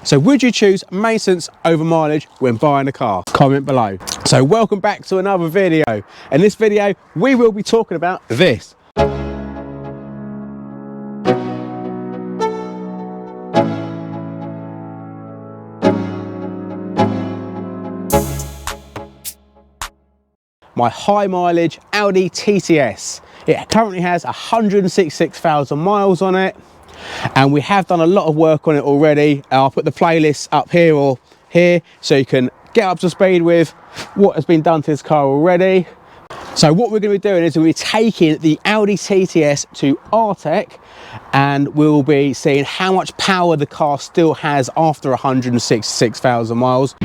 So would you choose maintenance over mileage when buying a car? Comment below. So welcome back to another video. In this video, we will be talking about this. My high mileage Audi TTS. It currently has 166,000 miles on it, and we have done a lot of work on it already. I'll put the playlist up here or here so you can get up to speed with what has been done to this car already. So what we're going to be doing is we'll be taking the Audi TTS to Artec, and we'll be seeing how much power the car still has after 166,000 miles.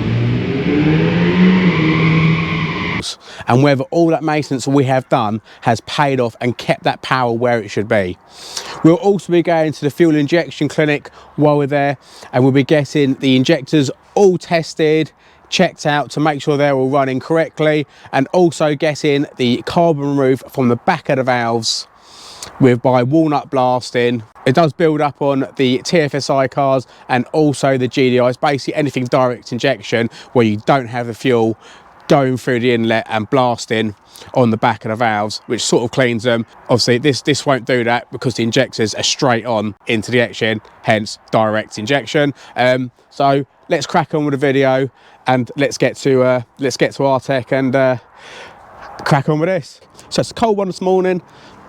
And whether all that maintenance we have done has paid off and kept that power where it should be. We'll also be going to the fuel injection clinic while we're there, and we'll be getting the injectors all tested, checked out to make sure they're all running correctly, and also getting the carbon removed from the back of the valves by walnut blasting. It does build up on the TFSI cars and also the GDIs, basically anything direct injection where you don't have the fuel going through the inlet and blasting on the back of the valves, which sort of cleans them. Obviously this won't do that because the injectors are straight on into the engine, hence direct injection. So let's crack on with the video and let's get to Artec and crack on with this. So it's a cold one this morning.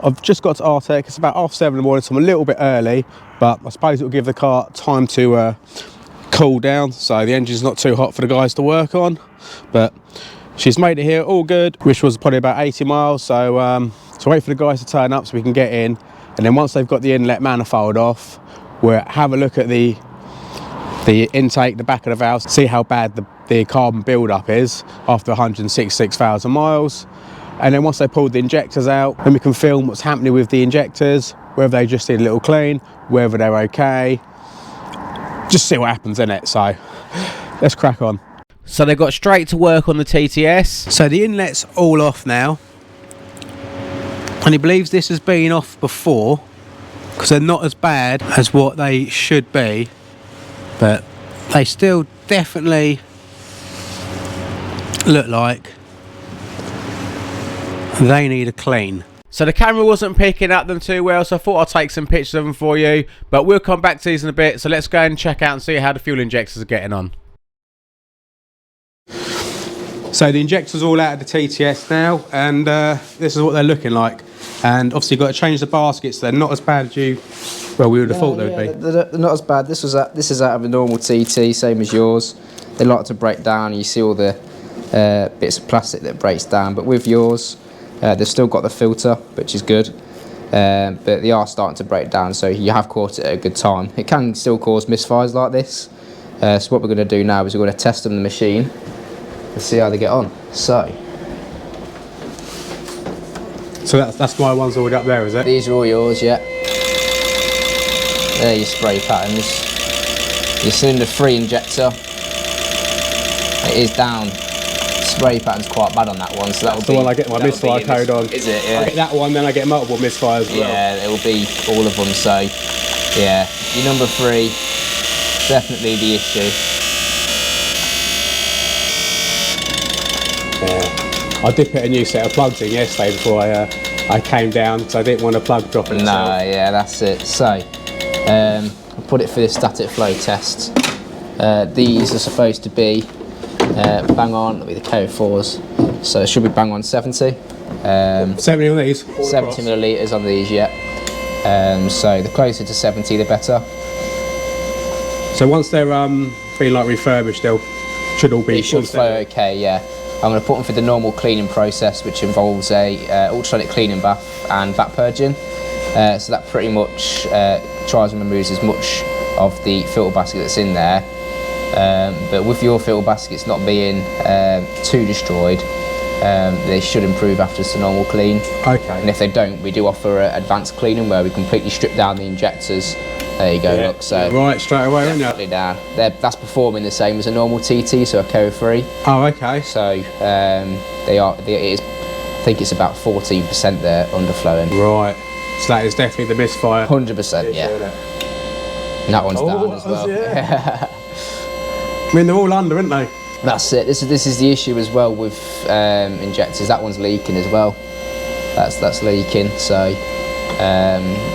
I've just got to Artec. It's about 7:30 in the morning, so I'm a little bit early, but I suppose it will give the car time to cool down so the engine's not too hot for the guys to work on. But she's made it here all good, which was probably about 80 miles. So wait for the guys to turn up so we can get in, and then once they've got the inlet manifold off, we'll have a look at the intake, the back of the valves, see how bad the carbon build-up is after 166,000 miles. And then once they pulled the injectors out, then we can film what's happening with the injectors, whether they just need a little clean, whether they're okay. Just see what happens in it. So let's crack on. So they got straight to work on the TTS. So the inlet's all off now, and he believes this has been off before because they're not as bad as what they should be, but they still definitely look like they need a clean. So the camera wasn't picking up them too well, so I thought I'd take some pictures of them for you, but we'll come back to these in a bit. So let's go and check out and see how the fuel injectors are getting on. So the injector's all out of the TTS now, and this is what they're looking like. And obviously you've got to change the baskets. They're not as bad as we would have thought they would be. They're not as bad. This is out of a normal TT, same as yours. They like to break down. You see all the bits of plastic that breaks down, but with yours, they've still got the filter, which is good. But they are starting to break down, so you have caught it at a good time. It can still cause misfires like this. So what we're going to do now is we're going to test them in the machine and see how they get on. So that's my one's already up there, is it? These are all yours, yeah. There are your spray patterns. Your cylinder 3 injector. It is down. Spray pattern's quite bad on that one, so that'll be the one I get my misfire code on. Is it? Yeah. I get that one, then I get multiple misfires as well. Yeah, it'll be all of them. So yeah, your number 3, definitely the issue. Yeah. I did put a new set of plugs in yesterday before I came down, because I didn't want a plug dropping itself. No, yeah, that's it. So I'll put it for the static flow test. These are supposed to be bang on, that'll be the KO4s, so it should be bang on 70. 70 on these? 70 millilitres on these, yeah. So the closer to 70 the better. So once they're being like refurbished, they'll should all be. It should flow okay, yeah. I'm going to put them through the normal cleaning process, which involves a ultrasonic cleaning bath and back purging. So that pretty much tries and removes as much of the filter basket that's in there. But with your filter baskets not being too destroyed, they should improve after it's a normal clean. Okay. And if they don't, we do offer advanced cleaning where we completely strip down the injectors. There you go, yeah. Look. So right, straight away, definitely down. That's performing the same as a normal TT, so a KO3. Oh, okay. So it is, I think it's about 14% there underflowing. Right. So that is definitely the misfire. 100%, yeah. And that one's down as well. Yeah. I mean, they're all under, aren't they? That's it. This is the issue as well with injectors. That one's leaking as well. That's leaking. So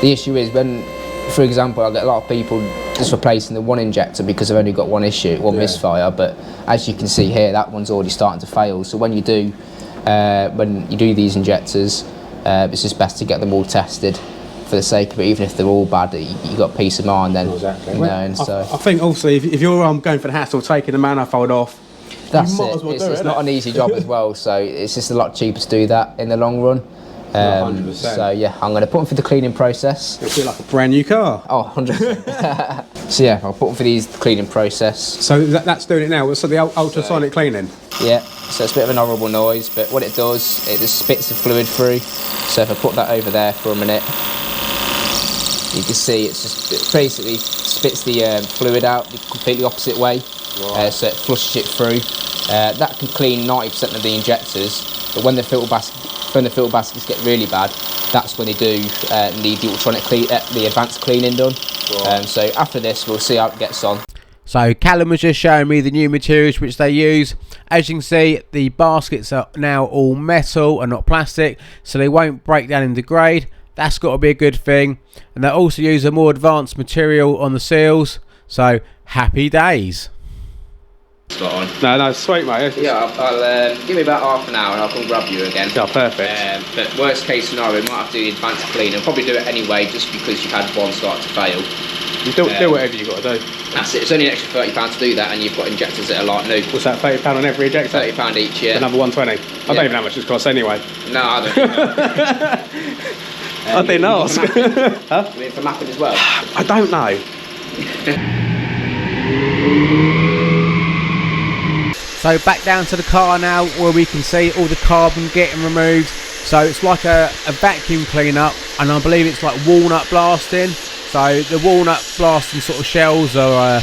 the issue is when, for example, I get a lot of people just replacing the one injector because they've only got one issue, one misfire. But as you can see here, that one's already starting to fail. So when you do these injectors, it's just best to get them all tested for the sake of it. Even if they're all bad, you got peace of mind then. Exactly. You know, and so I think also if you're going for the hassle of taking the manifold off, that's you might it. as well It's, do it's it, not an easy job as well, so it's just a lot cheaper to do that in the long run. 100%. So yeah, I'm going to put them through the cleaning process. It'll feel like a brand new car. Oh, 100%. So yeah, I'll put them through the cleaning process. So that's doing it now. So the ultrasonic cleaning. Yeah, so it's a bit of an horrible noise, but what it does, it just spits the fluid through. So if I put that over there for a minute, you can see it basically spits the fluid out the completely opposite way. Right. So it flushes it through. That can clean 90% of the injectors, but when the filter baskets get really bad, that's when they do need the the advanced cleaning done. Right. So after this, we'll see how it gets on. So Callum was just showing me the new materials which they use. As you can see, the baskets are now all metal and not plastic, so they won't break down and degrade. That's got to be a good thing. And they also use a more advanced material on the seals, so happy days. Spot on. No, sweet, mate. Yeah, I'll give me about half an hour and I'll come grab you again. Oh, perfect. But worst case scenario, we might have to do the advanced cleaning. I'll probably do it anyway, just because you've had one start to fail. You do whatever you've got to do. That's it. It's only an extra £30 to do that, and you've got injectors that are like new. What's that, £30 on every injector? £30 each, yeah. Another 120. I don't even know how much this costs anyway. No, I don't know. I didn't ask. Huh? You mean for mapping as well? I don't know. So back down to the car now, where we can see all the carbon getting removed. So it's like a vacuum cleaner, and I believe it's like walnut blasting. So the walnut blasting sort of shells are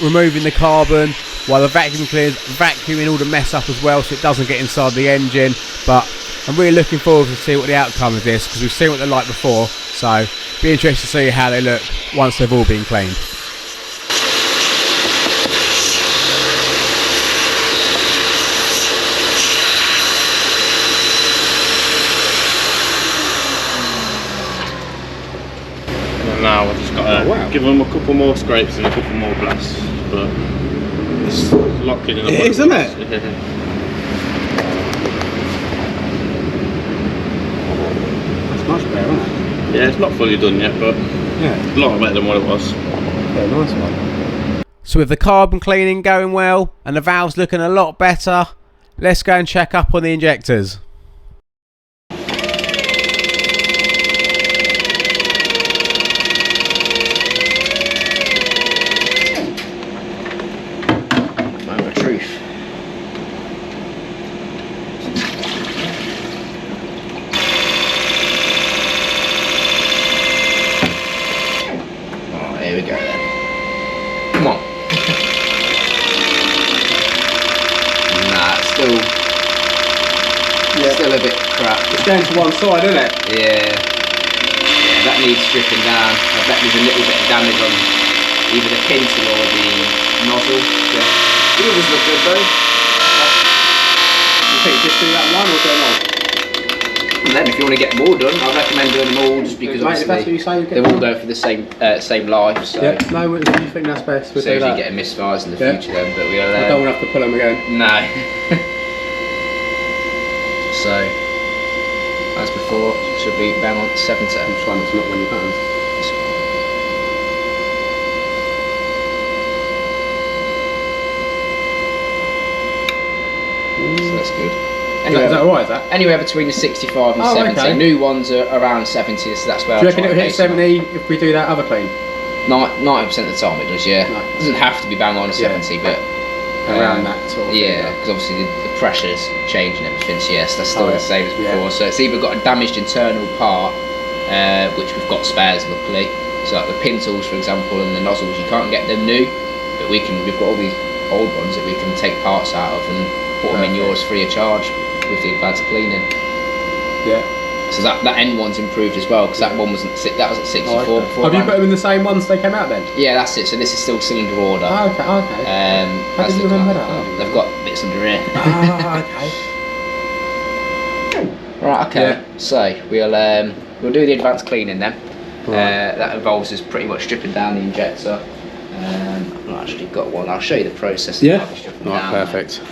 removing the carbon, while the vacuum cleaners vacuuming all the mess up as well, so it doesn't get inside the engine. But I'm really looking forward to see what the outcome of this, because we've seen what they're like before. So be interested to see how they look once they've all been cleaned. Now I've just got to give them a couple more scrapes and a couple more blasts, but it's a lot cleaner than what it is, isn't it? That's much better, isn't it? Yeah, it's not fully done yet, but yeah, a lot better than what it was. Yeah, nice one. So with the carbon cleaning going well and the valves looking a lot better, let's go and check up on the injectors. Still a bit crap. It's going to one side, isn't it? Yeah, that needs stripping down. I bet there's a little bit of damage on either the pintle or the nozzle. Yeah. The others look good though. You think just do that one or do them all? And then if you want to get more done, I recommend doing them all, just because obviously they're all going for the same life. So yeah, no, what do you think that's best? So if you get misfires in the future then, but we'll I don't want to have to pull them again. No. So, as before, should be bang on 70. I'm trying not to knock on your buttons. So that's good. Is that alright, is that? Anywhere between the 65 and 70. Okay. New ones are around 70, so that's where do you reckon it'll hit 70 if we do that other clean? 90% of the time it does, yeah. No. It doesn't have to be bang on a 70, but around that sort of yeah, because obviously the pressure's changing everything, so yes, that's still the same as before. So it's either got a damaged internal part, which we've got spares luckily, so like the pintles for example and the nozzles, you can't get them new, but we've got all these old ones that we can take parts out of and put them in yours free of charge with the advanced cleaning. Yeah. So that end one's improved as well, because that one wasn't that was at 64 before. Have you put them in the same ones they came out then? Yeah, that's it. So this is still cylinder order. Oh, okay, okay. How did you remember that? They've got bits under here. Ah, okay. Right, okay. Yeah. So we'll do the advanced cleaning then. Right. That involves us pretty much stripping down the injector. I've not actually got one. I'll show you the process. Yeah. Right, perfect.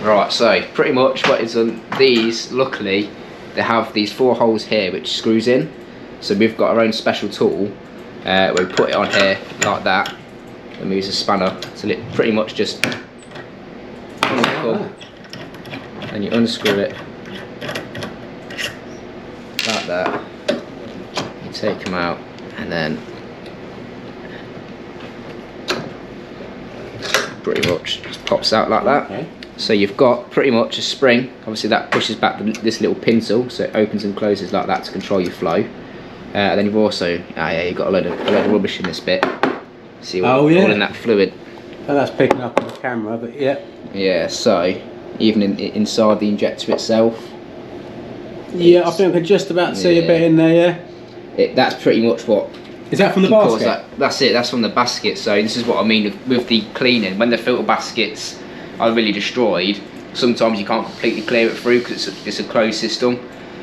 Right, so pretty much what is on these, luckily, they have these 4 holes here which screws in. So we've got our own special tool where we put it on here like that, and we use a spanner to pretty much just unscrew, and you unscrew it like that. You take them out, and then pretty much just pops out like that. Okay. So you've got pretty much a spring, obviously that pushes back this little pintle, so it opens and closes like that to control your flow. And then you've also, you've got a load of rubbish in this bit. See all in that fluid. Oh, that's picking up on the camera, but yeah. Yeah, so even inside the injector itself. Yeah, I think I can just about see a bit in there, yeah. That's pretty much what. Is that from the basket? That's it, that's from the basket. So this is what I mean with the cleaning. When the filter baskets are really destroyed, sometimes you can't completely clear it through because it's a closed system.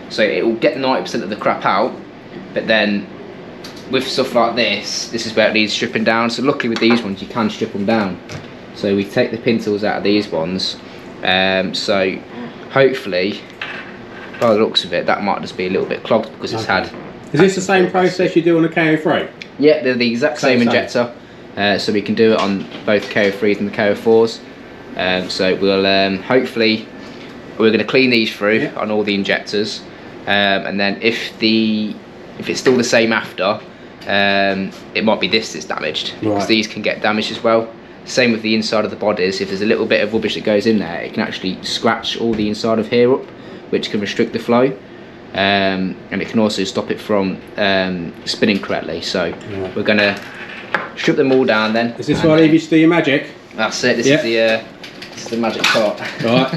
So it will get 90% of the crap out, but then with stuff like this is where it needs stripping down. So luckily with these ones you can strip them down. So we take the pintles out of these ones. So hopefully, by the looks of it, that might just be a little bit clogged because it's had. Is this the same process you do on a KO3? Yeah, they're the exact same injector. So we can do it on both KO3s and the KO4s. So we'll hopefully we're going to clean these through on all the injectors, and then if it's still the same after, it might be this that's damaged, because these can get damaged as well. Same with the inside of the bodies. If there's a little bit of rubbish that goes in there, it can actually scratch all the inside of here up, which can restrict the flow, and it can also stop it from spinning correctly. So we're going to strip them all down then. Is this where I leave you to do your magic? That's it. This is the magic part. Right.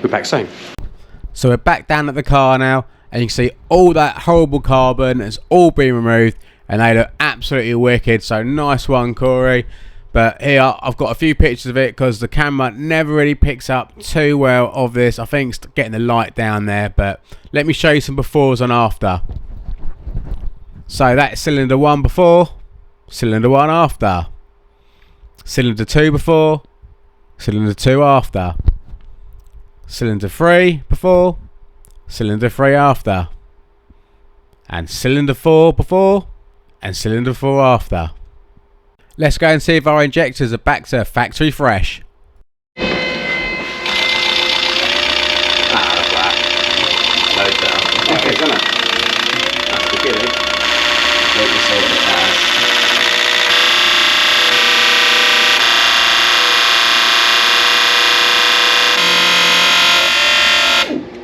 We're back soon. So we're back down at the car now, and you can see all that horrible carbon has all been removed, and they look absolutely wicked. So nice one, Corey. But here I've got a few pictures of it because the camera never really picks up too well of this. I think it's getting the light down there, but let me show you some befores and after. So that's cylinder 1 before, cylinder 1 after, cylinder 2 before, cylinder 2 after, cylinder 3 before, cylinder 3 after, and cylinder 4 before, and cylinder 4 after. Let's go and see if our injectors are back to factory fresh. Loads better. Okay, isn't it? That's good, eh?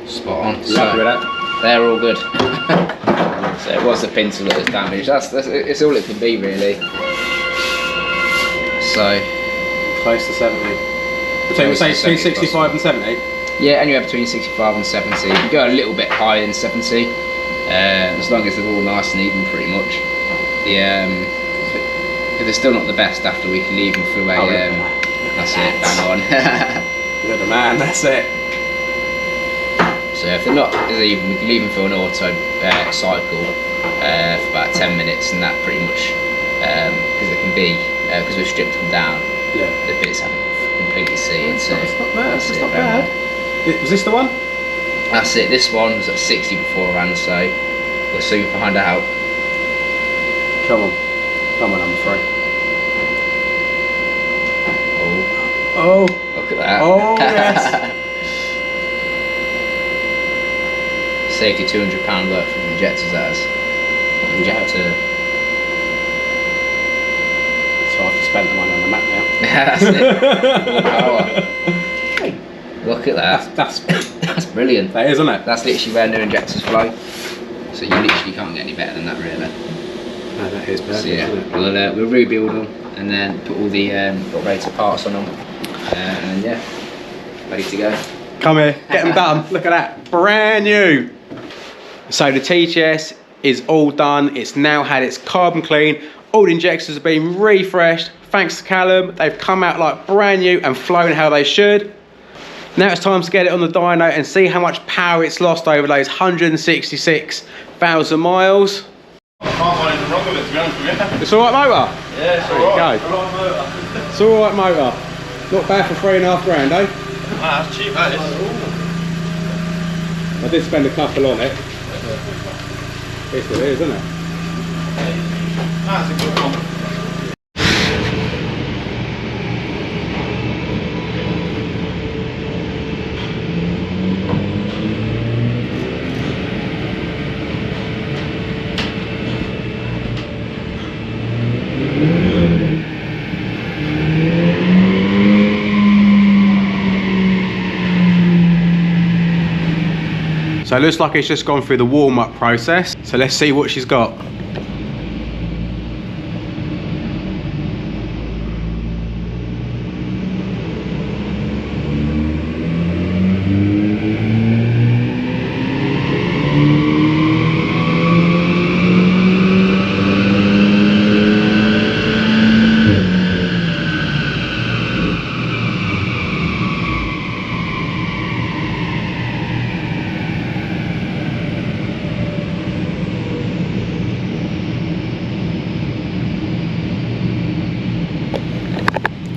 Spot on. Happy with that? They're all good. So it was the pintle that was damaged. It's all it can be really. So close to 70. So we say between 65 and 70? Yeah, anywhere between 65 and 70. You can go a little bit higher than 70, as long as they're all nice and even pretty much. If they're still not the best after, we can leave them through a that's it, bang on. You're the man, that's it. So if they're not as even, we can leave them through an auto cycle for about 10 minutes, and that pretty much, because they can be, because we've stripped them down, the bits haven't completely seared. So it's not bad, it's not bad. Was this the one? That's it, this one was at 60 beforehand, so we'll soon find out. Come on, number 3. Oh, look at that. Oh yes. Saved you £200 worth of injectors, that is. Injector. So I've just spent the money on the map now. That's it. Power. Look at that. That's brilliant. That is, isn't it? That's literally where new injectors flow. So you literally can't get any better than that, really. No, that is perfect. So yeah, we'll rebuild them and then put all the operator parts on them, and yeah, ready to go. Come here, get them done. Look at that, brand new. So the TTS is all done. It's now had its carbon clean. All the injectors have been refreshed. Thanks to Callum, they've come out like brand new and flown how they should. Now it's time to get it on the dyno and see how much power it's lost over those 166,000 miles. I can't find anything wrong with it, to be honest with you. It's all right motor? Yeah, it's there alright. you go. It's all right motor. Not bad for £3.5 grand, eh? Ah, that's cheap, that is. I did spend a couple on it. It's what it is, isn't it? That's a good one. So it looks like it's just gone through the warm-up process. So let's see what she's got.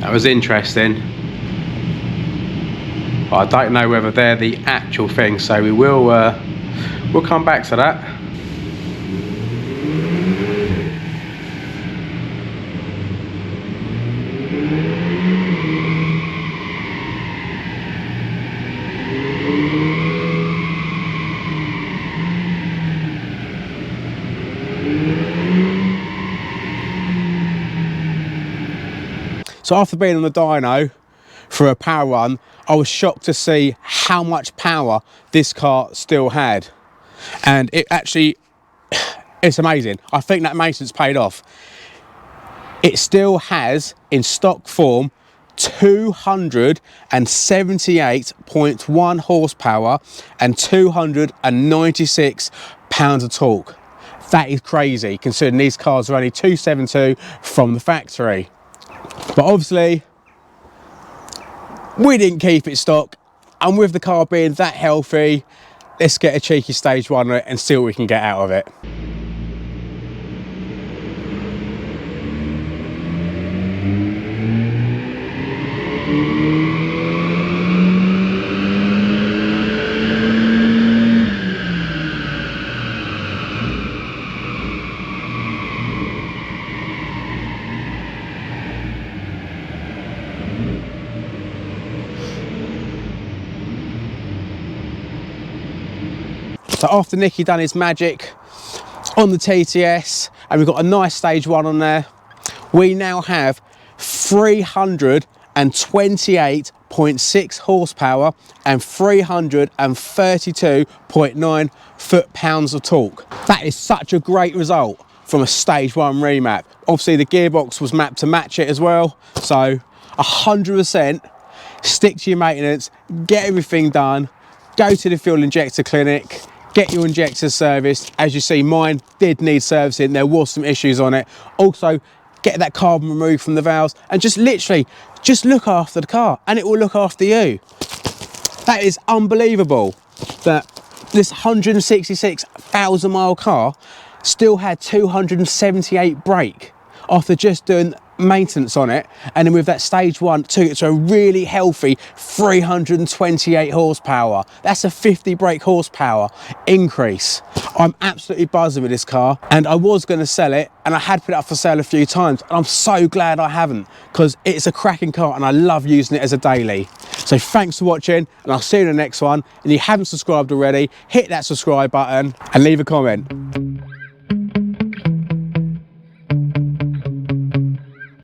That was interesting. But I don't know whether they're the actual thing, so we'll come back to that. So after being on the dyno for a power run, I was shocked to see how much power this car still had. And it actually, it's amazing. I think that maintenance paid off. It still has, in stock form, 278.1 horsepower and 296 pounds of torque. That is crazy, considering these cars are only 272 from the factory. But obviously, we didn't keep it stock, and with the car being that healthy, let's get a cheeky stage one on it and see what we can get out of it. So after Nicky done his magic on the TTS, and we've got a nice stage one on there, we now have 328.6 horsepower and 332.9 foot-pounds of torque. That is such a great result from a stage one remap. Obviously the gearbox was mapped to match it as well, so 100% stick to your maintenance, get everything done, go to the fuel injector clinic, get your injectors serviced. As you see, mine did need servicing. There was some issues on it. Also, get that carbon removed from the valves and just literally, just look after the car and it will look after you. That is unbelievable that this 166,000 mile car still had 278 brake after just doing maintenance on it, and then with that stage one took it to a really healthy 328 horsepower. That's a 50 brake horsepower increase. I'm absolutely buzzing with this car, and I was going to sell it, and I had put it up for sale a few times, and I'm so glad I haven't, because it's a cracking car and I love using it as a daily. So thanks for watching, and I'll see you in the next one. And if you haven't subscribed already, hit that subscribe button and leave a comment.